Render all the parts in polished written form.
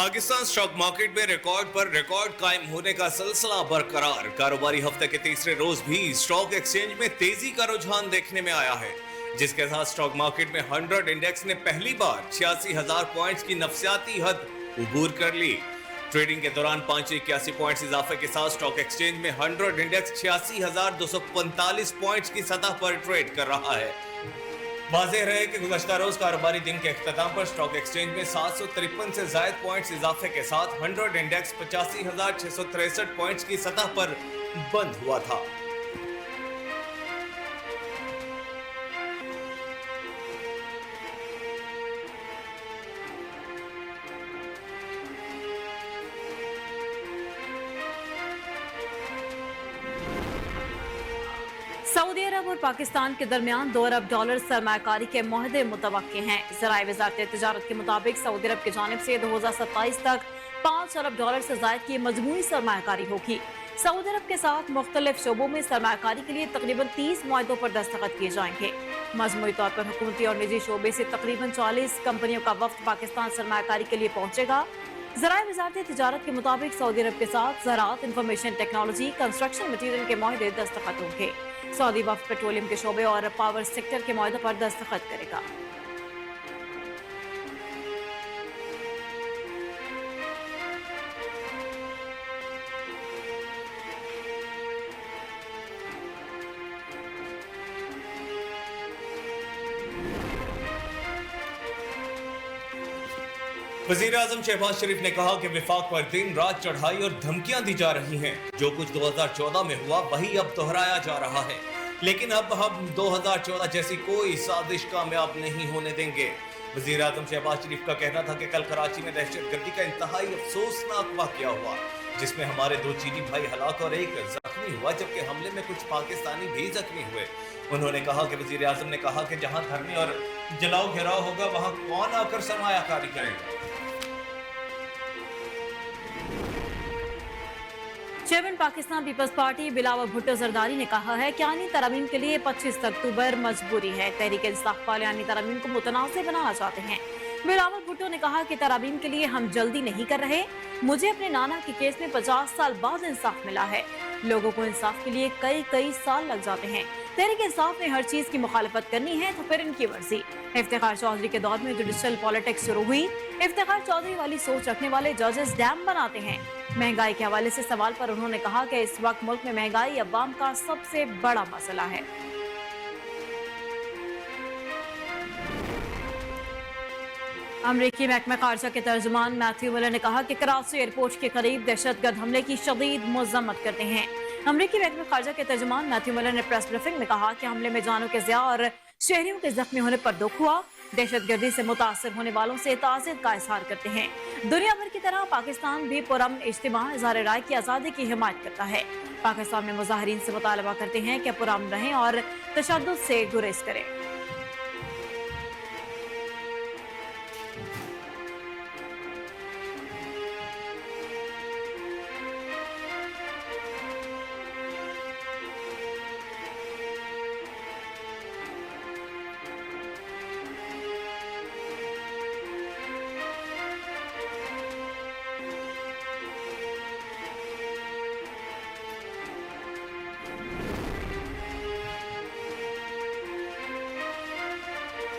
Pakistan stock market में record पर record कायम होने का सिलसिला बरकरार। कारोबारी हफ्ते के तीसरे रोज भी स्टॉक एक्सचेंज में तेजी का रुझान देखने में आया है, जिसके साथ स्टॉक मार्केट में 100 इंडेक्स ने पहली बार 86,000 पॉइंट्स की नफसियाती हद उबूर कर ली। ट्रेडिंग के दौरान 581 पॉइंट्स इजाफे के साथ स्टॉक एक्सचेंज में 100 इंडेक्स 86,245 पॉइंट्स की सतह पर ट्रेड कर रहा है। वाज़ेह रहे कि गुज़श्ता रोज कारोबारी दिन के इख्तिताम पर स्टॉक एक्सचेंज में 753 से ज़ायद पॉइंट्स इजाफे के साथ 100 इंडेक्स 85,663 पॉइंट्स की सतह पर बंद हुआ था। सऊदी अरब और पाकिस्तान के दरमियान $2 अरब सरमायाकारी के मुआहदे मुतवक्के हैं। ज़राए वज़ारत तिजारत के मुताबिक सऊदी अरब की जानिब से 2027 तक $5 अरब से ज़ायद की मजमूई सरमायाकारी होगी। सऊदी अरब के साथ मुख्तलिफ शोबों में सरमायाकारी के लिए तकरीबन 30 मुआहदों पर दस्तखत किए जाएंगे। मजमूई तौर पर हुकूमती और निजी शोबे से तकरीबन 40 कंपनियों का वफ्द पाकिस्तान सरमायाकारी के लिए पहुंचेगा। ज़राए वज़ारत तिजारत के मुताबिक सऊदी अरब के साथ ज़राअत, इंफॉर्मेशन टेक्नोलॉजी, कंस्ट्रक्शन मटीरियल के मुआहदे दस्तखत होंगे। सऊदी वफ्द पेट्रोलियम के शोबे और पावर सेक्टर के मुआहदे पर दस्तखत करेगा। वज़ीर आज़म शहबाज शरीफ ने कहा कि विफाक पर दिन रात चढ़ाई और धमकियां दी जा रही हैं। जो कुछ 2014 में हुआ वही अब दोहराया जा रहा है, लेकिन अब हम 2014 जैसी कोई साजिश कामयाब नहीं होने देंगे। वज़ीर आज़म शहबाज शरीफ का कहना था कि कल कराची में दहशतगर्दी का इंतहाई अफसोसनाक वाक़या हुआ, जिसमें हमारे 2 चीनी भाई हलाक और 1 जख्मी हुआ, जबकि हमले में कुछ पाकिस्तानी भी जख्मी हुए। उन्होंने कहा कि वज़ीर आज़म ने कहा कि जहां धरने और जलाओ घेराव होगा वहां कौन आकर सरमायाकारी करेगा। चेयरमैन पाकिस्तान पीपल्स पार्टी बिलावल भुट्टो जरदारी ने कहा है कि आनी तरमीम के लिए 25 अक्टूबर मजबूरी है। तहरीक इंसाफ वाले आनी तरमीम को मुतनाज़िर बनाना चाहते हैं। बिलावल भुट्टो ने कहा कि तरमीम के लिए हम जल्दी नहीं कर रहे। मुझे अपने नाना के केस में 50 साल बाद इंसाफ मिला है। लोगों को इंसाफ के लिए कई साल लग जाते हैं। तहरीक इंसाफ ने हर चीज की मुखालफत करनी है तो फिर इनकी मर्जी। इफ्तिखार चौधरी के दौर में जुडिशल पॉलिटिक्स शुरू हुई। इफ्तिखार चौधरी वाली सोच रखने वाले जजेस डैम बनाते हैं। महंगाई के हवाले से सवाल पर उन्होंने कहा कि इस वक्त मुल्क में महंगाई अवाम का सबसे बड़ा मसला है। अमरीकी महकमा खारजा के तर्जुमान मैथ्यू मिलर ने कहा कि कराची एयरपोर्ट के करीब दहशतगर्द हमले की शदीद मज़म्मत करते हैं। अमरीकी महकमा खारजा के तर्जुमान मैथ्यू मिलर ने प्रेस ब्रीफिंग में कहा कि हमले में जानों के ज़िया और शहरियों के जख्मी होने पर दुख हुआ। दहशतगर्दी से मुतासर होने वालों से ताज़ियत का इज़हार करते हैं। दुनिया भर की तरह पाकिस्तान भी पुरअमन इज्तिमा इज़हार राय की आज़ादी की हिमायत करता है। पाकिस्तान में मुजाहिरीन से मुतालबा करते हैं कि पुरअमन रहें और तशद्दुद से गुरेज करें।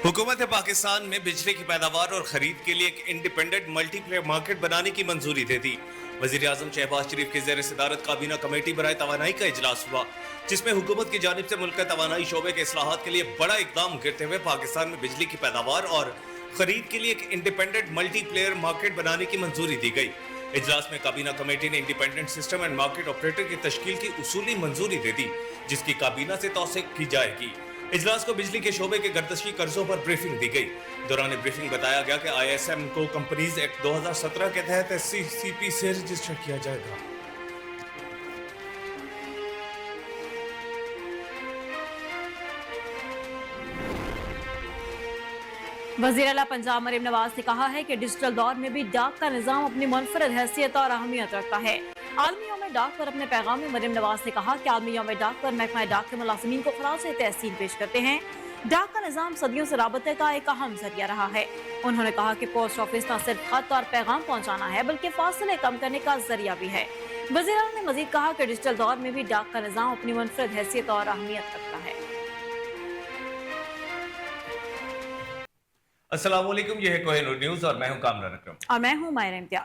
हुकूमत पाकिस्तान में बिजली की पैदावार और खरीद के लिए एक इंडिपेंडेंट मल्टीप्लेयर मार्केट बनाने की मंजूरी दे दी। वज़ीर आज़म शहबाज शरीफ की ज़ेर सदारत काबीना कमेटी बराए तवानाई का इजलास हुआ, जिसमें हुकूमत की जानिब से मुल्क के तवानाई शोबे के इस्लाहात के लिए बड़ा इकदाम करते हुए पाकिस्तान में बिजली की पैदावार और खरीद के लिए एक इंडिपेंडेंट मल्टीप्लेयर मार्केट बनाने की मंजूरी दी गई। इजलास में काबीना कमेटी ने independent system and market operator की तश्कील की उसूली मंजूरी दे दी, जिसकी काबीना से तौसीक की जाएगी। इजलास को बिजली के शोबे के गर्दशी कर्जों पर ब्रीफिंग दी गई। दौरान ब्रीफिंग बताया गया कि ISM को कंपनीज एक्ट 2017 के तहत SCCP से रजिस्टर किया जाएगा। वज़ीर आला पंजाब मरीम नवाज ने कहा है कि डिजिटल दौर में भी डाक का निज़ाम अपनी मुनफरद हैसियत और अहमियत रखता है। आलमी यौम डाक पर अपने पैगाम में मरीम नवाज ने कहा कि आलमी यौम डाक पर महकमा डाक के मुलाज़िमीन को खराज तहसीन पेश करते हैं। डाक का निजाम सदियों से राबते का एक अहम जरिया रहा है। उन्होंने कहा कि पोस्ट ऑफिस न सिर्फ खत और पैगाम पहुंचाना है बल्कि फासले कम करने का जरिया भी है। वज़ीर आज़म ने मजीद कहा कि डिजिटल दौर में भी डाक का निजाम अपनी मुनफरद हैसियत और अहमियत रखता है। अस्सलाम वालेकुम, ये है कोहिनूर न्यूज और मैं हूं कामरान अकरम। और मैं हूँ मायरा इम्तियाज।